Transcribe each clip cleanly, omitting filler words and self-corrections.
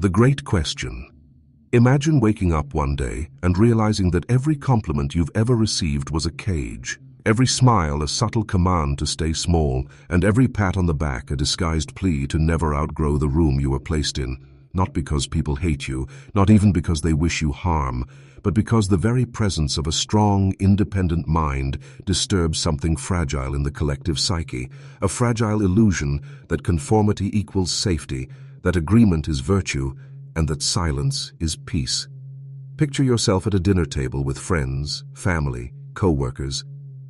The great question. Imagine waking up one day and realizing that every compliment you've ever received was a cage, every smile a subtle command to stay small, and every pat on the back a disguised plea to never outgrow the room you were placed in, not because people hate you, not even because they wish you harm, but because the very presence of a strong, independent mind disturbs something fragile in the collective psyche, a fragile illusion that conformity equals safety, that agreement is virtue, and that silence is peace. Picture yourself at a dinner table with friends, family, co-workers.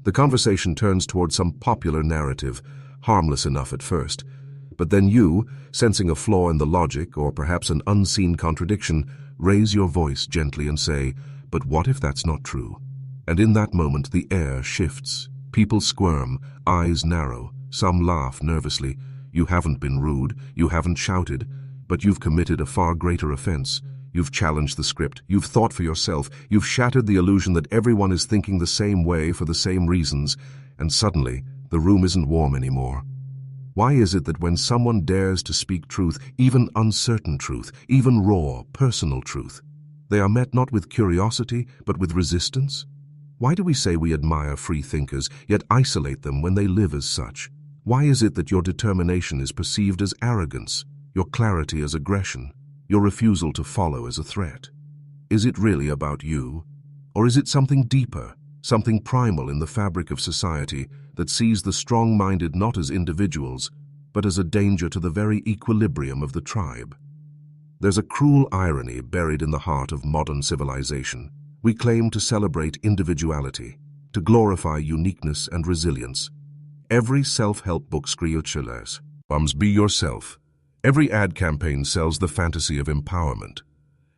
The conversation turns toward some popular narrative, harmless enough at first. But then you, sensing a flaw in the logic or perhaps an unseen contradiction, raise your voice gently and say, "But what if that's not true?" And in that moment the air shifts. People squirm, eyes narrow, some laugh nervously. You haven't been rude, you haven't shouted, but you've committed a far greater offense. You've challenged the script, you've thought for yourself, you've shattered the illusion that everyone is thinking the same way for the same reasons, and suddenly the room isn't warm anymore. Why is it that when someone dares to speak truth, even uncertain truth, even raw, personal truth, they are met not with curiosity, but with resistance? Why do we say we admire free thinkers, yet isolate them when they live as such? Why is it that your determination is perceived as arrogance, your clarity as aggression, your refusal to follow as a threat? Is it really about you? Or is it something deeper, something primal in the fabric of society that sees the strong-minded not as individuals, but as a danger to the very equilibrium of the tribe? There's a cruel irony buried in the heart of modern civilization. We claim to celebrate individuality, to glorify uniqueness and resilience. Every self-help book screeches, "Be yourself." Every ad campaign sells the fantasy of empowerment.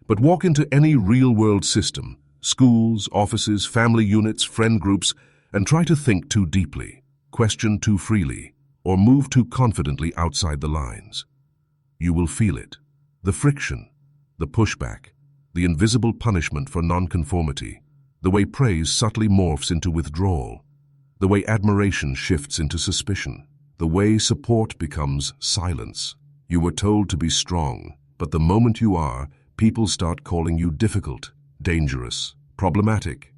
But walk into any real-world system, schools, offices, family units, friend groups, and try to think too deeply, question too freely, or move too confidently outside the lines. You will feel it. The friction, the pushback, the invisible punishment for nonconformity, the way praise subtly morphs into withdrawal, the way admiration shifts into suspicion, the way support becomes silence. You were told to be strong, but the moment you are, people start calling you difficult, dangerous, problematic.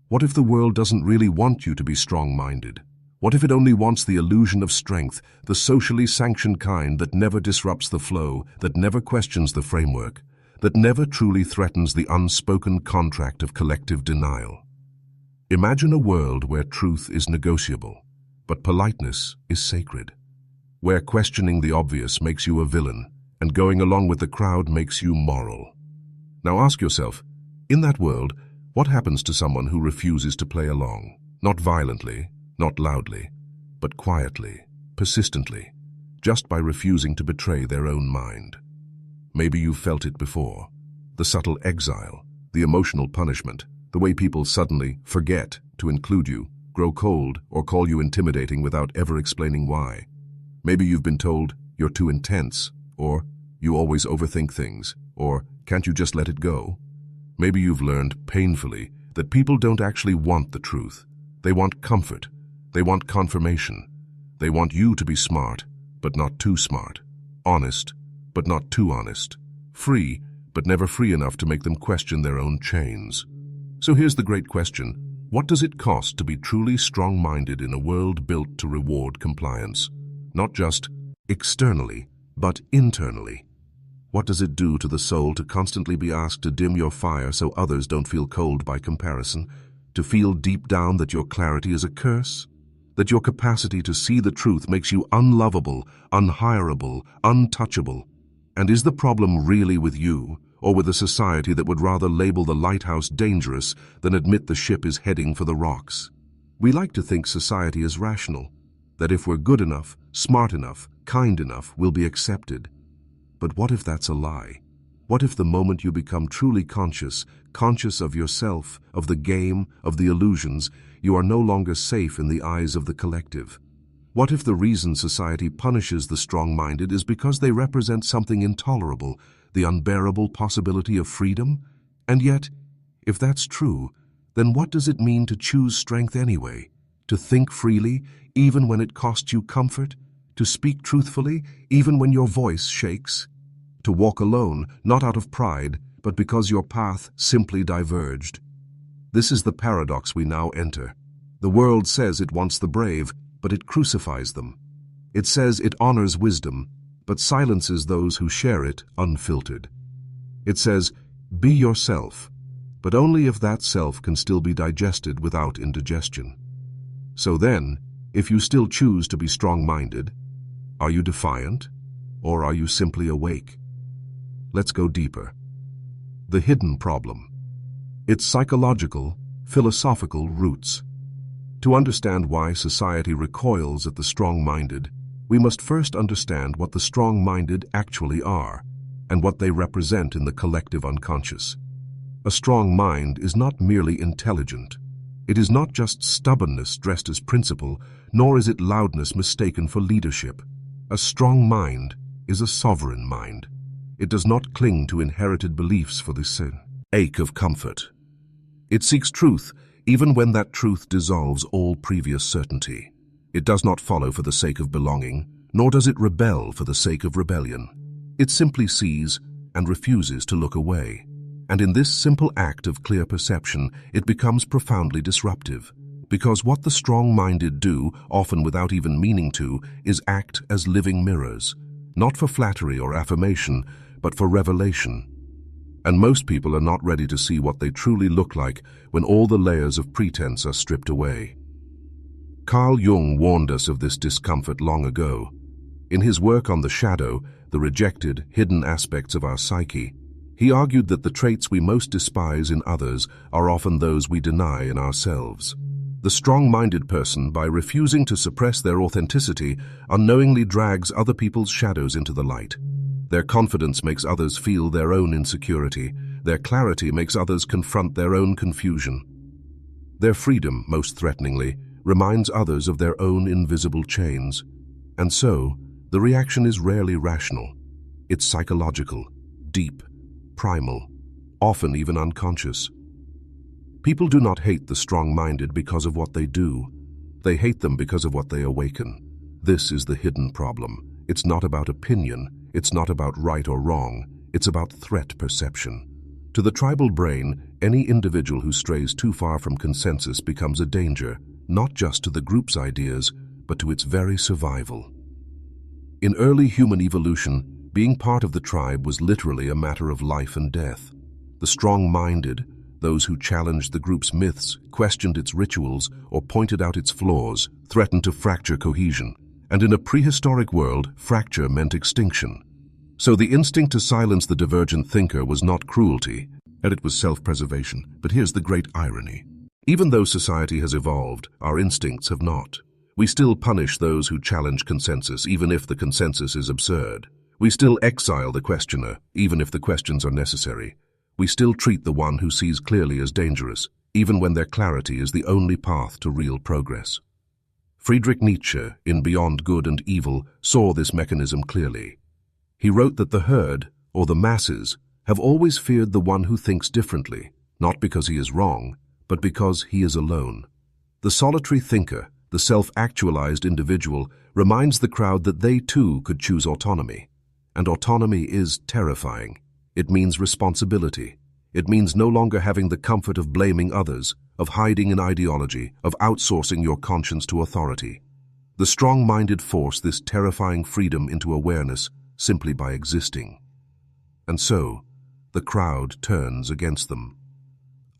What if the world doesn't really want you to be strong-minded? What if it only wants the illusion of strength, the socially sanctioned kind that never disrupts the flow, that never questions the framework, that never truly threatens the unspoken contract of collective denial? Imagine a world where truth is negotiable, but politeness is sacred. Where questioning the obvious makes you a villain, and going along with the crowd makes you moral. Now ask yourself, in that world, what happens to someone who refuses to play along? Not violently, not loudly, but quietly, persistently, just by refusing to betray their own mind. Maybe you've felt it before. The subtle exile, the emotional punishment, the way people suddenly forget to include you, grow cold, or call you intimidating without ever explaining why. Maybe you've been told you're too intense, or you always overthink things, or can't you just let it go? Maybe you've learned painfully that people don't actually want the truth. They want comfort. They want confirmation. They want you to be smart, but not too smart. Honest, but not too honest. Free, but never free enough to make them question their own chains. So here's the great question. What does it cost to be truly strong-minded in a world built to reward compliance? Not just externally, but internally. What does it do to the soul to constantly be asked to dim your fire so others don't feel cold by comparison? To feel deep down that your clarity is a curse? That your capacity to see the truth makes you unlovable, unhireable, untouchable? And is the problem really with you, or with a society that would rather label the lighthouse dangerous than admit the ship is heading for the rocks? We like to think society is rational, that if we're good enough, smart enough, kind enough, we'll be accepted. But what if that's a lie? What if the moment you become truly conscious of yourself, of the game, of the illusions, you are no longer safe in the eyes of the collective? What if the reason society punishes the strong-minded is because they represent something intolerable, the unbearable possibility of freedom? And yet, if that's true, then what does it mean to choose strength anyway? To think freely, even when it costs you comfort? To speak truthfully, even when your voice shakes? to walk alone, not out of pride, but because your path simply diverged. This is the paradox we now enter. The world says it wants the brave, but it crucifies them. It says it honors wisdom, but silences those who share it unfiltered. It says, be yourself, but only if that self can still be digested without indigestion. So then, if you still choose to be strong-minded, are you defiant, or are you simply awake? Let's go deeper. The hidden problem. Its psychological, philosophical roots. To understand why society recoils at the strong-minded, we must first understand what the strong-minded actually are, and what they represent in the collective unconscious. A strong mind is not merely intelligent. It is not just stubbornness dressed as principle, nor is it loudness mistaken for leadership. A strong mind is a sovereign mind. It does not cling to inherited beliefs for the sake of comfort. It seeks truth, even when that truth dissolves all previous certainty. It does not follow for the sake of belonging, nor does it rebel for the sake of rebellion. It simply sees and refuses to look away. And in this simple act of clear perception, it becomes profoundly disruptive. Because what the strong-minded do, often without even meaning to, is act as living mirrors, not for flattery or affirmation, but for revelation. And most people are not ready to see what they truly look like when all the layers of pretense are stripped away. Carl Jung warned us of this discomfort long ago. In his work on the shadow, the rejected, hidden aspects of our psyche, he argued that the traits we most despise in others are often those we deny in ourselves. The strong-minded person, by refusing to suppress their authenticity, unknowingly drags other people's shadows into the light. Their confidence makes others feel their own insecurity. Their clarity makes others confront their own confusion. Their freedom, most threateningly, reminds others of their own invisible chains. And so, the reaction is rarely rational. It's psychological, deep, primal, often even unconscious. People do not hate the strong-minded because of what they do. They hate them because of what they awaken. This is the hidden problem. It's not about opinion. It's not about right or wrong. It's about threat perception. To the tribal brain, any individual who strays too far from consensus becomes a danger, not just to the group's ideas, but to its very survival. In early human evolution, being part of the tribe was literally a matter of life and death. The strong-minded, those who challenged the group's myths, questioned its rituals, or pointed out its flaws, threatened to fracture cohesion. And in a prehistoric world, fracture meant extinction. So the instinct to silence the divergent thinker was not cruelty, and it was self-preservation. But here's the great irony. Even though society has evolved, our instincts have not. We still punish those who challenge consensus, even if the consensus is absurd. We still exile the questioner, even if the questions are necessary. We still treat the one who sees clearly as dangerous, even when their clarity is the only path to real progress. Friedrich Nietzsche, in Beyond Good and Evil, saw this mechanism clearly. He wrote that the herd, or the masses, have always feared the one who thinks differently, not because he is wrong, but because he is alone. The solitary thinker, the self-actualized individual, reminds the crowd that they too could choose autonomy. And autonomy is terrifying. It means responsibility. It means no longer having the comfort of blaming others, of hiding an ideology, of outsourcing your conscience to authority. The strong-minded force this terrifying freedom into awareness simply by existing. And so, the crowd turns against them.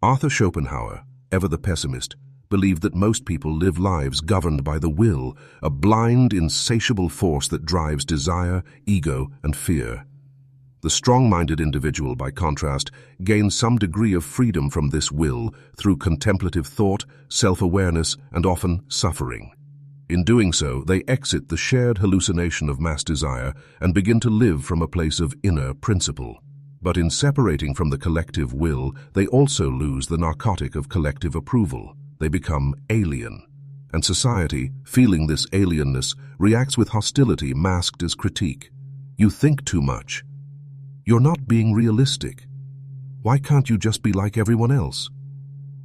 Arthur Schopenhauer, ever the pessimist, believed that most people live lives governed by the will, a blind, insatiable force that drives desire, ego, and fear. The strong-minded individual, by contrast, gains some degree of freedom from this will through contemplative thought, self-awareness, and often suffering. In doing so, they exit the shared hallucination of mass desire and begin to live from a place of inner principle. But in separating from the collective will, they also lose the narcotic of collective approval. They become alien. And society, feeling this alienness, reacts with hostility masked as critique. You think too much. You're not being realistic. Why can't you just be like everyone else?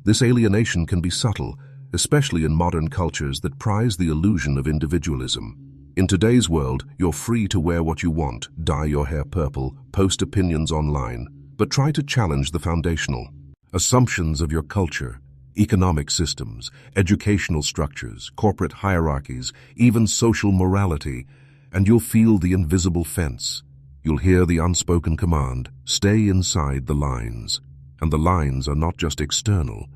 This alienation can be subtle, especially in modern cultures that prize the illusion of individualism. In today's world, you're free to wear what you want, dye your hair purple, post opinions online, but try to challenge the foundational assumptions of your culture, economic systems, educational structures, corporate hierarchies, even social morality, and you'll feel the invisible fence. You'll hear the unspoken command, stay inside the lines. And the lines are not just external,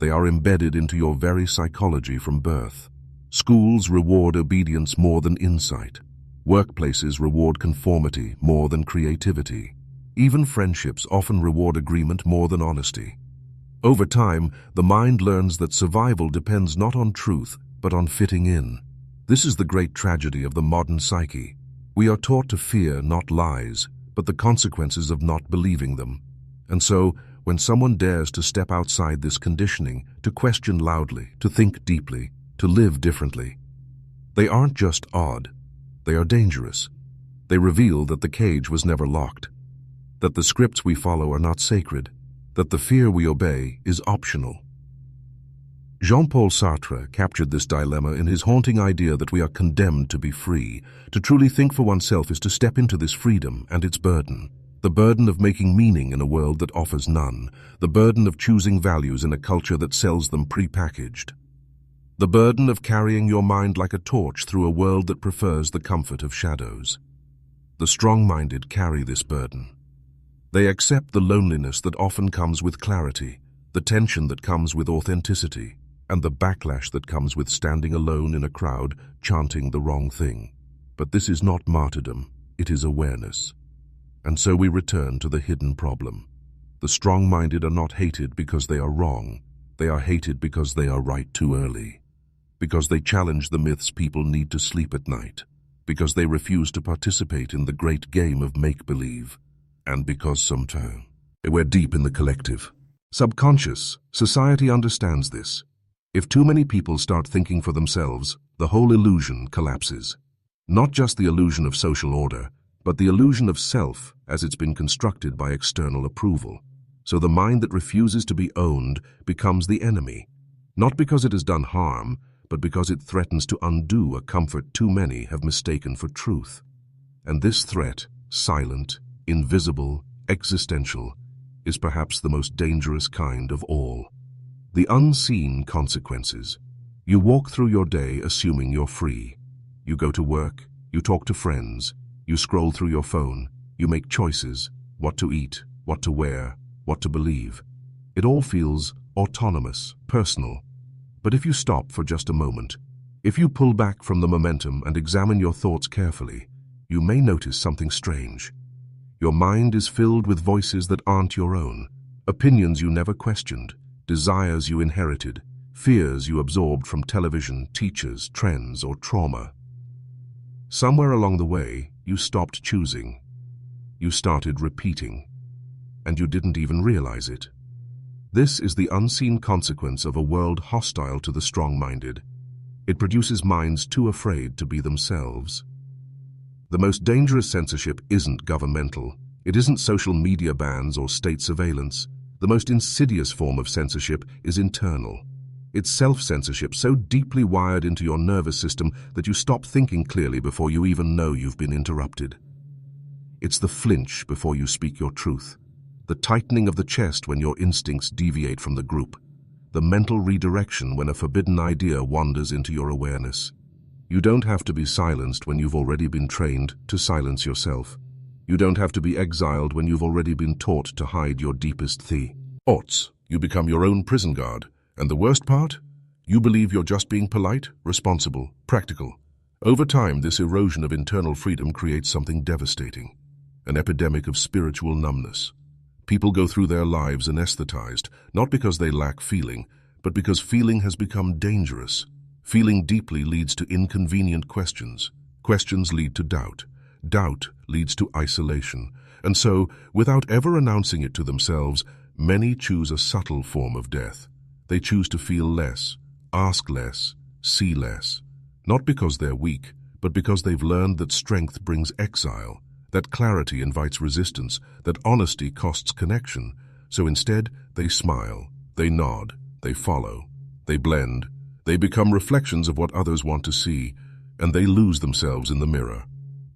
they are embedded into your very psychology from birth. Schools reward obedience more than insight. Workplaces reward conformity more than creativity. Even friendships often reward agreement more than honesty. Over time, the mind learns that survival depends not on truth, but on fitting in. This is the great tragedy of the modern psyche. We are taught to fear not lies, but the consequences of not believing them. And so, when someone dares to step outside this conditioning, to question loudly, to think deeply, to live differently, they aren't just odd, they are dangerous. They reveal that the cage was never locked, that the scripts we follow are not sacred, that the fear we obey is optional. Jean-Paul Sartre captured this dilemma in his haunting idea that we are condemned to be free. To truly think for oneself is to step into this freedom and its burden. The burden of making meaning in a world that offers none. The burden of choosing values in a culture that sells them pre-packaged. The burden of carrying your mind like a torch through a world that prefers the comfort of shadows. The strong-minded carry this burden. They accept the loneliness that often comes with clarity, the tension that comes with authenticity, and the backlash that comes with standing alone in a crowd chanting the wrong thing. But this is not martyrdom, it is awareness. And so we return to the hidden problem. The strong-minded are not hated because they are wrong. They are hated because they are right too early. Because they challenge the myths people need to sleep at night. Because they refuse to participate in the great game of make-believe. And because sometimes we're deep in the collective. Subconscious, society understands this. If too many people start thinking for themselves, the whole illusion collapses. Not just the illusion of social order, but the illusion of self as it's been constructed by external approval. So the mind that refuses to be owned becomes the enemy, not because it has done harm, but because it threatens to undo a comfort too many have mistaken for truth. And this threat, silent, invisible, existential, is perhaps the most dangerous kind of all. The unseen consequences. You walk through your day assuming you're free. You go to work, you talk to friends, you scroll through your phone, you make choices, what to eat, what to wear, what to believe. It all feels autonomous, personal. But if you stop for just a moment, if you pull back from the momentum and examine your thoughts carefully, you may notice something strange. Your mind is filled with voices that aren't your own, opinions you never questioned, desires you inherited, fears you absorbed from television, teachers, trends, or trauma. Somewhere along the way, you stopped choosing. You started repeating. And you didn't even realize it. This is the unseen consequence of a world hostile to the strong-minded. It produces minds too afraid to be themselves. The most dangerous censorship isn't governmental. It isn't social media bans or state surveillance. The most insidious form of censorship is internal. It's self-censorship so deeply wired into your nervous system that you stop thinking clearly before you even know you've been interrupted. It's the flinch before you speak your truth, the tightening of the chest when your instincts deviate from the group, the mental redirection when a forbidden idea wanders into your awareness. You don't have to be silenced when you've already been trained to silence yourself. You don't have to be exiled when you've already been taught to hide your deepest thoughts. You become your own prison guard. And the worst part? You believe you're just being polite, responsible, practical. Over time, this erosion of internal freedom creates something devastating. An epidemic of spiritual numbness. People go through their lives anesthetized, not because they lack feeling, but because feeling has become dangerous. Feeling deeply leads to inconvenient questions. Questions lead to doubt. Doubt leads to isolation. And so, without ever announcing it to themselves, many choose a subtle form of death. They choose to feel less, ask less, see less. Not because they're weak, but because they've learned that strength brings exile, that clarity invites resistance, that honesty costs connection. So instead, they smile, they nod, they follow, they blend. They become reflections of what others want to see, and they lose themselves in the mirror.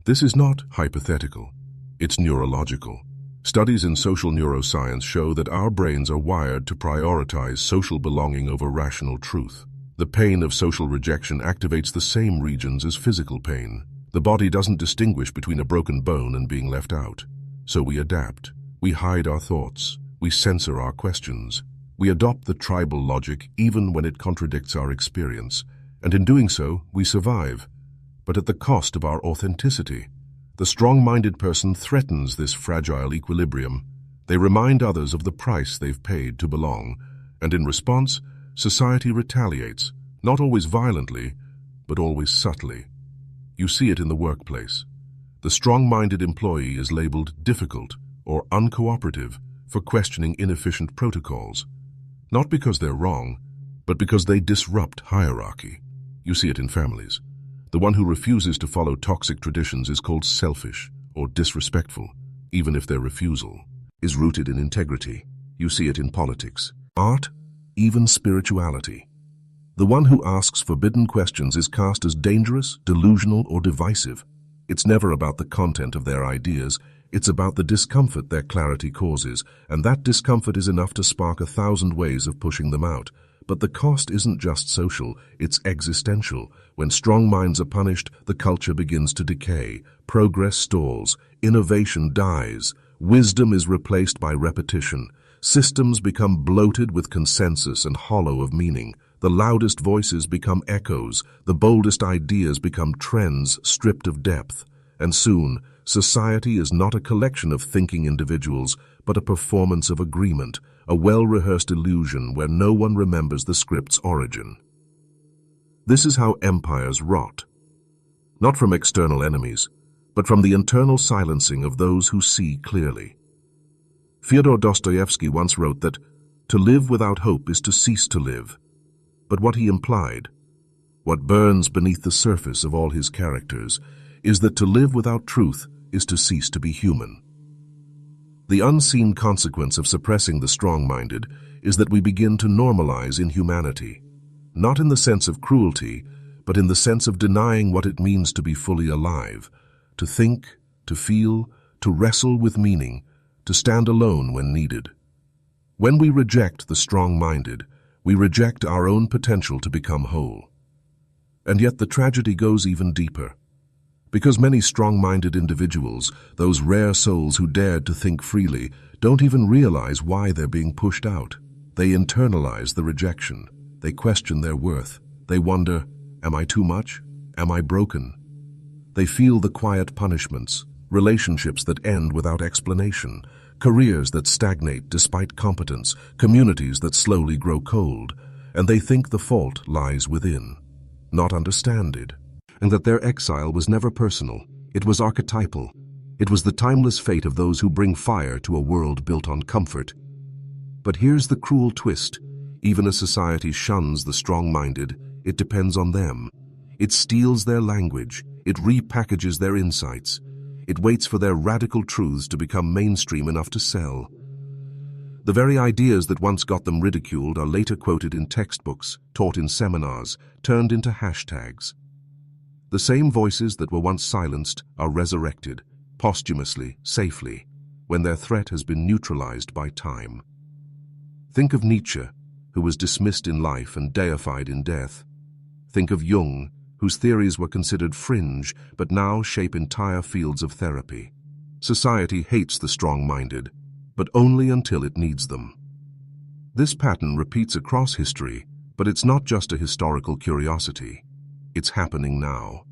This is not hypothetical. It's neurological. Studies in social neuroscience show that our brains are wired to prioritize social belonging over rational truth. The pain of social rejection activates the same regions as physical pain. The body doesn't distinguish between a broken bone and being left out. So we adapt. We hide our thoughts. We censor our questions. We adopt the tribal logic even when it contradicts our experience. And in doing so, we survive. But at the cost of our authenticity. The strong-minded person threatens this fragile equilibrium. They remind others of the price they've paid to belong. And in response, society retaliates, not always violently, but always subtly. You see it in the workplace. The strong-minded employee is labeled difficult or uncooperative for questioning inefficient protocols, not because they're wrong, but because they disrupt hierarchy. You see it in families. The one who refuses to follow toxic traditions is called selfish or disrespectful, even if their refusal is rooted in integrity. You see it in politics, art, even spirituality. The one who asks forbidden questions is cast as dangerous, delusional, or divisive. It's never about the content of their ideas. It's about the discomfort their clarity causes, and that discomfort is enough to spark 1,000 ways of pushing them out. But the cost isn't just social, it's existential. When strong minds are punished, the culture begins to decay. Progress stalls, innovation dies, wisdom is replaced by repetition. Systems become bloated with consensus and hollow of meaning. The loudest voices become echoes, the boldest ideas become trends stripped of depth. And soon, society is not a collection of thinking individuals, but a performance of agreement, a well-rehearsed illusion where no one remembers the script's origin. This is how empires rot. Not from external enemies, but from the internal silencing of those who see clearly. Fyodor Dostoevsky once wrote that, "To live without hope is to cease to live." But what he implied, what burns beneath the surface of all his characters, is that to live without truth is to cease to be human. The unseen consequence of suppressing the strong-minded is that we begin to normalize inhumanity, not in the sense of cruelty, but in the sense of denying what it means to be fully alive, to think, to feel, to wrestle with meaning, to stand alone when needed. When we reject the strong-minded, we reject our own potential to become whole. And yet the tragedy goes even deeper. Because many strong-minded individuals, those rare souls who dared to think freely, don't even realize why they're being pushed out. They internalize the rejection. They question their worth. They wonder, am I too much? Am I broken? They feel the quiet punishments, relationships that end without explanation, careers that stagnate despite competence, communities that slowly grow cold, and they think the fault lies within, not understood, and that their exile was never personal, it was archetypal. It was the timeless fate of those who bring fire to a world built on comfort. But here's the cruel twist. Even as society shuns the strong-minded, it depends on them. It steals their language. It repackages their insights. It waits for their radical truths to become mainstream enough to sell. The very ideas that once got them ridiculed are later quoted in textbooks, taught in seminars, turned into hashtags. The same voices that were once silenced are resurrected, posthumously, safely, when their threat has been neutralized by time. Think of Nietzsche, who was dismissed in life and deified in death. Think of Jung, whose theories were considered fringe but now shape entire fields of therapy. Society hates the strong-minded, but only until it needs them. This pattern repeats across history, but it's not just a historical curiosity. It's happening now.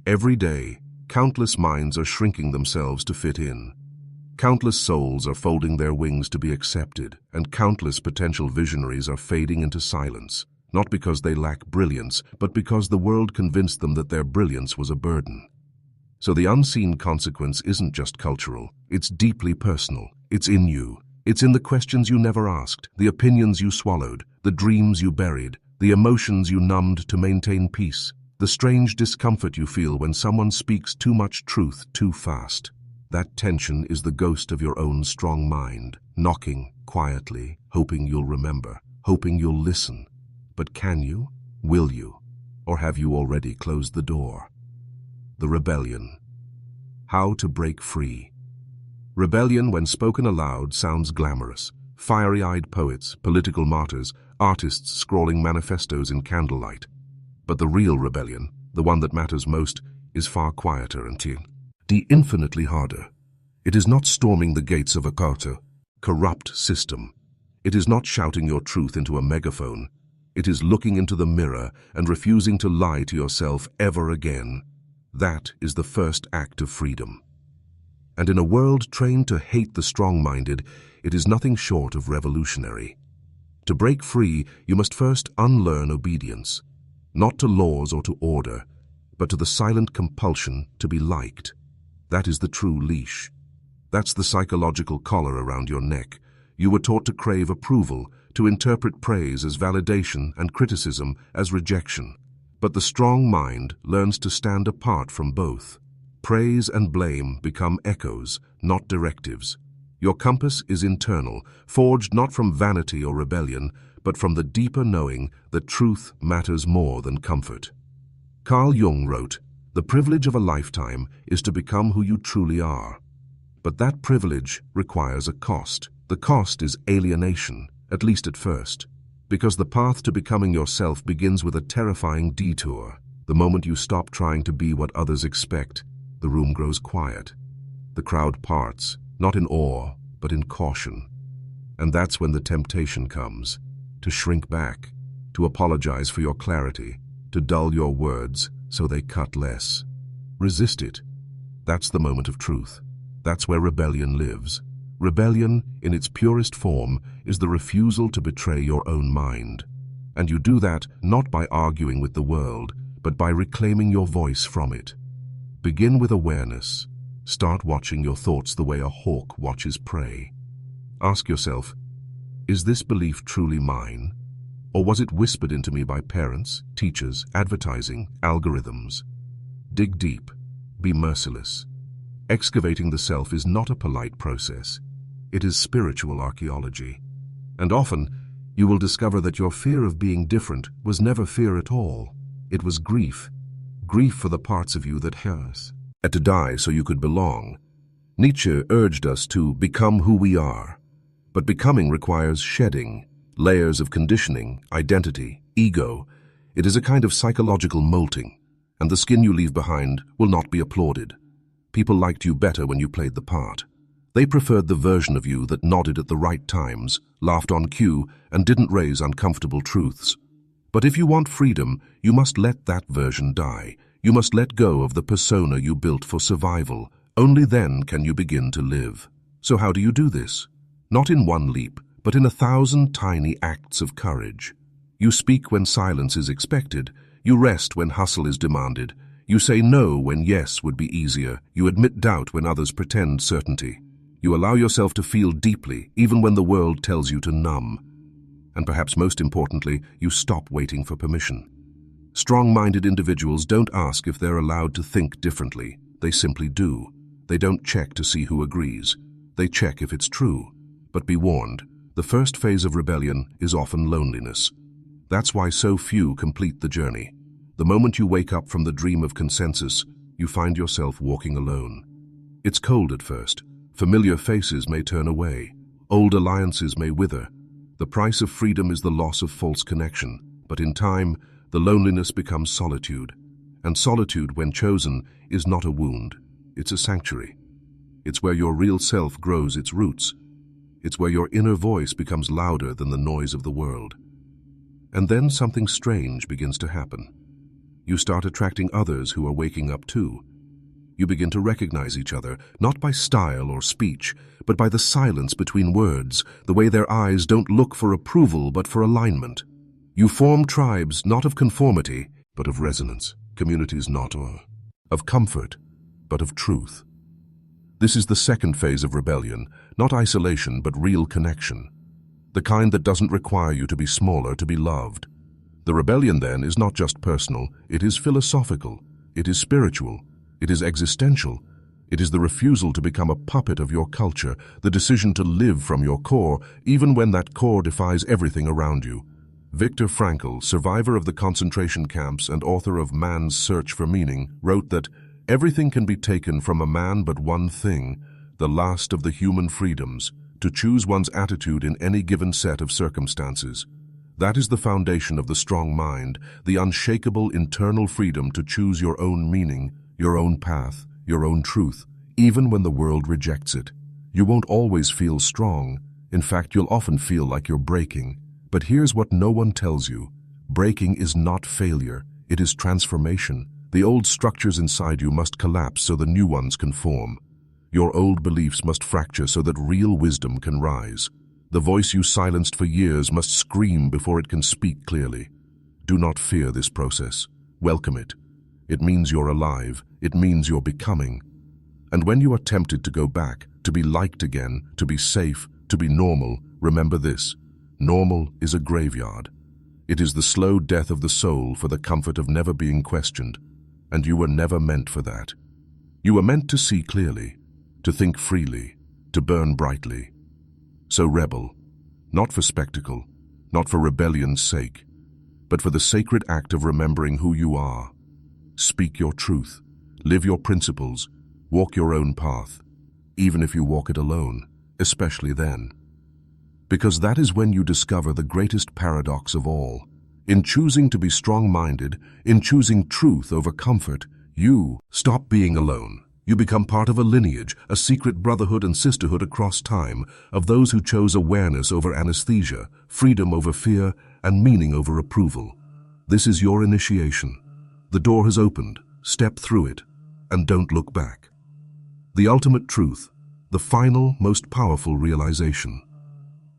Every day, countless minds are shrinking themselves to fit in. Countless souls are folding their wings to be accepted, and countless potential visionaries are fading into silence, not because they lack brilliance, but because the world convinced them that their brilliance was a burden. So the unseen consequence isn't just cultural, it's deeply personal. It's in you. It's in the questions you never asked, the opinions you swallowed, the dreams you buried, the emotions you numbed to maintain peace, the strange discomfort you feel when someone speaks too much truth too fast. That tension is the ghost of your own strong mind, knocking quietly, hoping you'll remember, hoping you'll listen. But can you? Will you? Or have you already closed the door? The rebellion. How to break free. Rebellion, when spoken aloud, sounds glamorous. Fiery-eyed poets, political martyrs, artists scrawling manifestos in candlelight. But the real rebellion, the one that matters most, is far quieter and infinitely harder. It is not storming the gates of a corrupt system. It is not shouting your truth into a megaphone. It is looking into the mirror and refusing to lie to yourself ever again. That is the first act of freedom. And in a world trained to hate the strong-minded, it is nothing short of revolutionary. To break free, you must first unlearn obedience, not to laws or to order, but to the silent compulsion to be liked. That is the true leash. That's the psychological collar around your neck. You were taught to crave approval, to interpret praise as validation and criticism as rejection. But the strong mind learns to stand apart from both. Praise and blame become echoes, not directives. Your compass is internal, forged not from vanity or rebellion, but from the deeper knowing that truth matters more than comfort. Carl Jung wrote, "The privilege of a lifetime is to become who you truly are." But that privilege requires a cost. The cost is alienation, at least at first, because the path to becoming yourself begins with a terrifying detour. The moment you stop trying to be what others expect, the room grows quiet. The crowd parts, not in awe, but in caution. And that's when the temptation comes, to shrink back, to apologize for your clarity, to dull your words so they cut less. Resist it. That's the moment of truth. That's where rebellion lives. Rebellion, in its purest form, is the refusal to betray your own mind. And you do that not by arguing with the world, but by reclaiming your voice from it. Begin with awareness. Start watching your thoughts the way a hawk watches prey. Ask yourself, is this belief truly mine? Or was it whispered into me by parents, teachers, advertising, algorithms? Dig deep. Be merciless. Excavating the self is not a polite process. It is spiritual archaeology. And often, you will discover that your fear of being different was never fear at all. It was grief. Grief for the parts of you that had to die so you could belong. Nietzsche urged us to become who we are. But becoming requires shedding, layers of conditioning, identity, ego. It is a kind of psychological molting, and the skin you leave behind will not be applauded. People liked you better when you played the part. They preferred the version of you that nodded at the right times, laughed on cue, and didn't raise uncomfortable truths. But if you want freedom, you must let that version die. You must let go of the persona you built for survival. Only then can you begin to live. So how do you do this? Not in one leap, but in 1,000 tiny acts of courage. You speak when silence is expected. You rest when hustle is demanded. You say no when yes would be easier. You admit doubt when others pretend certainty. You allow yourself to feel deeply, even when the world tells you to numb. And perhaps most importantly, you stop waiting for permission. Strong-minded individuals don't ask if they're allowed to think differently. They simply do. They don't check to see who agrees. They check if it's true. But be warned, the first phase of rebellion is often loneliness. That's why so few complete the journey. The moment you wake up from the dream of consensus, you find yourself walking alone. It's cold at first. Familiar faces may turn away. Old alliances may wither. The price of freedom is the loss of false connection. But in time, the loneliness becomes solitude. And solitude, when chosen, is not a wound. It's a sanctuary. It's where your real self grows its roots. It's where your inner voice becomes louder than the noise of the world. And then something strange begins to happen. You start attracting others who are waking up too. You begin to recognize each other, not by style or speech, but by the silence between words, the way their eyes don't look for approval but for alignment. You form tribes not of conformity, but of resonance, communities not of comfort, but of truth. This is the second phase of rebellion, not isolation but real connection. The kind that doesn't require you to be smaller to be loved. The rebellion then is not just personal, it is philosophical, it is spiritual, it is existential. It is the refusal to become a puppet of your culture, the decision to live from your core, even when that core defies everything around you. Viktor Frankl, survivor of the concentration camps and author of Man's Search for Meaning, wrote that everything can be taken from a man but one thing, the last of the human freedoms, to choose one's attitude in any given set of circumstances. That is the foundation of the strong mind, the unshakable internal freedom to choose your own meaning, your own path, your own truth, even when the world rejects it. You won't always feel strong. In fact, you'll often feel like you're breaking. But here's what no one tells you. Breaking is not failure. It is transformation. The old structures inside you must collapse so the new ones can form. Your old beliefs must fracture so that real wisdom can rise. The voice you silenced for years must scream before it can speak clearly. Do not fear this process. Welcome it. It means you're alive. It means you're becoming. And when you are tempted to go back, to be liked again, to be safe, to be normal, remember this. Normal is a graveyard. It is the slow death of the soul for the comfort of never being questioned. And you were never meant for that. You were meant to see clearly, to think freely, to burn brightly. So rebel, not for spectacle, not for rebellion's sake, but for the sacred act of remembering who you are. Speak your truth, live your principles, walk your own path, even if you walk it alone, especially then. Because that is when you discover the greatest paradox of all. In choosing to be strong-minded, in choosing truth over comfort, you stop being alone. You become part of a lineage, a secret brotherhood and sisterhood across time, of those who chose awareness over anesthesia, freedom over fear, and meaning over approval. This is your initiation. The door has opened. Step through it, and don't look back. The ultimate truth, the final, most powerful realization.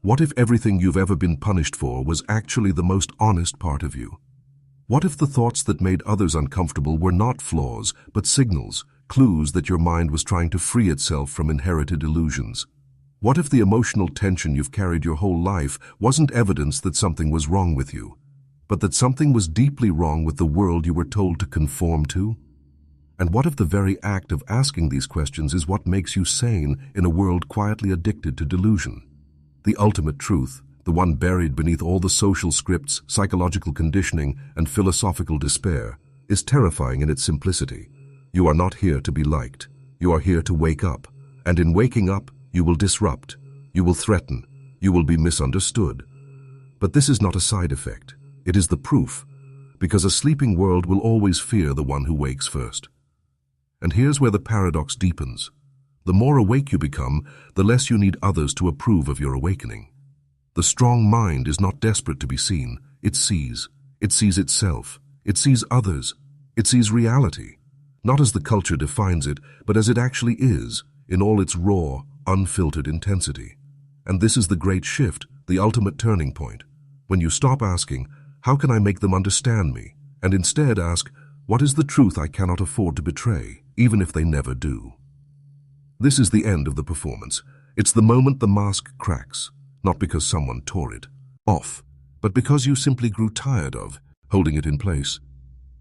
What if everything you've ever been punished for was actually the most honest part of you? What if the thoughts that made others uncomfortable were not flaws, but signals, clues that your mind was trying to free itself from inherited illusions? What if the emotional tension you've carried your whole life wasn't evidence that something was wrong with you, but that something was deeply wrong with the world you were told to conform to? And what if the very act of asking these questions is what makes you sane in a world quietly addicted to delusion? The ultimate truth, the one buried beneath all the social scripts, psychological conditioning, and philosophical despair, is terrifying in its simplicity. You are not here to be liked. You are here to wake up. And in waking up, you will disrupt. You will threaten. You will be misunderstood. But this is not a side effect. It is the proof. Because a sleeping world will always fear the one who wakes first. And here's where the paradox deepens. The more awake you become, the less you need others to approve of your awakening. The strong mind is not desperate to be seen. It sees. It sees itself. It sees others. It sees reality. Not as the culture defines it, but as it actually is, in all its raw, unfiltered intensity. And this is the great shift, the ultimate turning point. When you stop asking, how can I make them understand me? And instead ask, what is the truth I cannot afford to betray, even if they never do? This is the end of the performance. It's the moment the mask cracks, not because someone tore it off, but because you simply grew tired of holding it in place.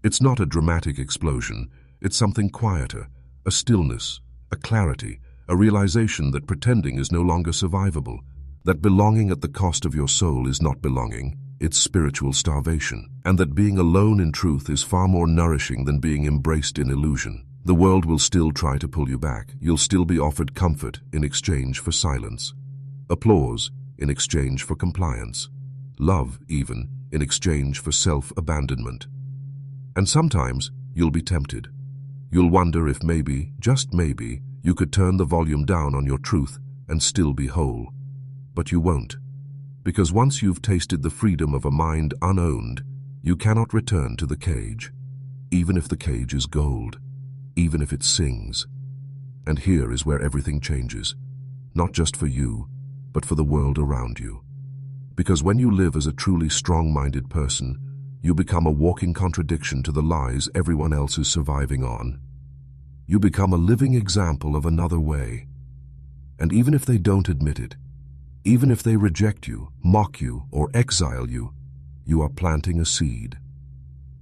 It's not a dramatic explosion. It's something quieter, a stillness, a clarity, a realization that pretending is no longer survivable, that belonging at the cost of your soul is not belonging, it's spiritual starvation, and that being alone in truth is far more nourishing than being embraced in illusion. The world will still try to pull you back. You'll still be offered comfort in exchange for silence, applause in exchange for compliance, love even in exchange for self-abandonment. And sometimes you'll be tempted. You'll wonder if maybe, just maybe, you could turn the volume down on your truth and still be whole. But you won't. Because once you've tasted the freedom of a mind unowned, you cannot return to the cage, even if the cage is gold. Even if it sings. And here is where everything changes, not just for you, but for the world around you. Because when you live as a truly strong-minded person, you become a walking contradiction to the lies everyone else is surviving on. You become a living example of another way. And even if they don't admit it, even if they reject you, mock you, or exile you, you are planting a seed.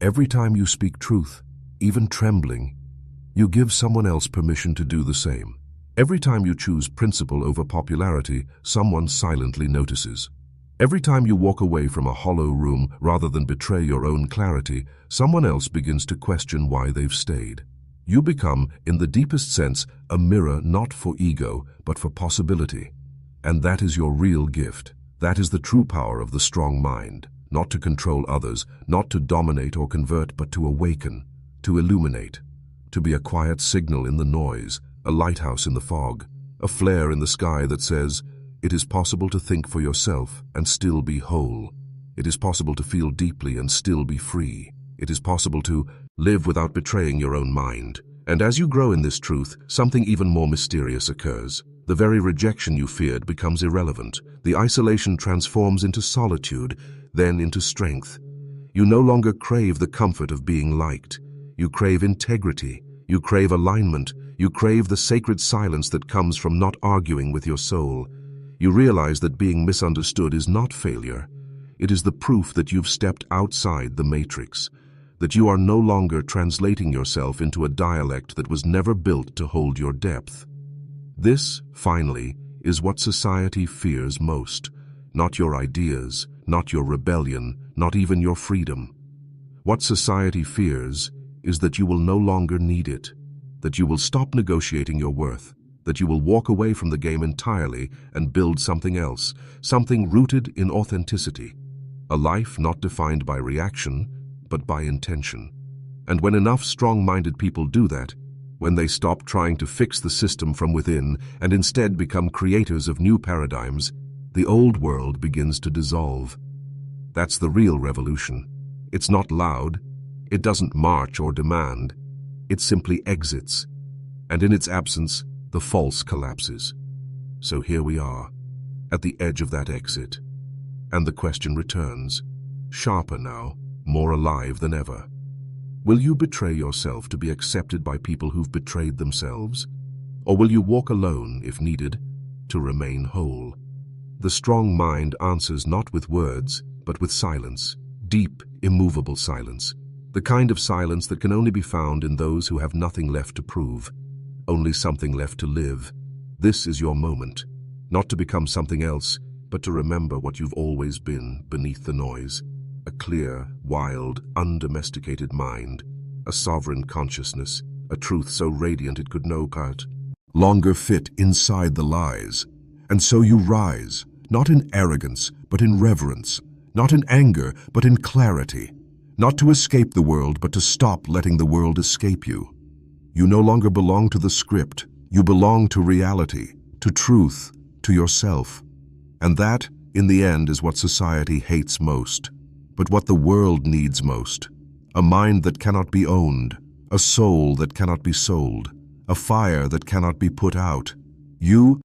Every time you speak truth, even trembling, you give someone else permission to do the same. Every time you choose principle over popularity, someone silently notices. Every time you walk away from a hollow room rather than betray your own clarity, someone else begins to question why they've stayed. You become, in the deepest sense, a mirror not for ego, but for possibility. And that is your real gift. That is the true power of the strong mind. Not to control others, not to dominate or convert, but to awaken, to illuminate, to be a quiet signal in the noise, a lighthouse in the fog, a flare in the sky that says, it is possible to think for yourself and still be whole. It is possible to feel deeply and still be free. It is possible to live without betraying your own mind. And as you grow in this truth, something even more mysterious occurs. The very rejection you feared becomes irrelevant. The isolation transforms into solitude, then into strength. You no longer crave the comfort of being liked. You crave integrity. You crave alignment. You crave the sacred silence that comes from not arguing with your soul. You realize that being misunderstood is not failure. It is the proof that you've stepped outside the matrix, that you are no longer translating yourself into a dialect that was never built to hold your depth. This, finally, is what society fears most. Not your ideas, not your rebellion, not even your freedom. What society fears is that you will no longer need it, that you will stop negotiating your worth, that you will walk away from the game entirely and build something else, something rooted in authenticity. A life not defined by reaction, but by intention. And when enough strong-minded people do that, when they stop trying to fix the system from within and instead become creators of new paradigms, the old world begins to dissolve. That's the real revolution. It's not loud. It doesn't march or demand. It simply exits. And in its absence, the false collapses. So here we are, at the edge of that exit. And the question returns, sharper now, more alive than ever. Will you betray yourself to be accepted by people who've betrayed themselves? Or will you walk alone, if needed, to remain whole? The strong mind answers not with words, but with silence, deep, immovable silence. The kind of silence that can only be found in those who have nothing left to prove, only something left to live. This is your moment, not to become something else, but to remember what you've always been beneath the noise. A clear, wild, undomesticated mind, a sovereign consciousness, a truth so radiant it could no longer fit inside the lies. And so you rise, not in arrogance, but in reverence, not in anger, but in clarity, not to escape the world, but to stop letting the world escape you. You no longer belong to the script. You belong to reality, to truth, to yourself. And that, in the end, is what society hates most, but what the world needs most. A mind that cannot be owned, a soul that cannot be sold, a fire that cannot be put out. You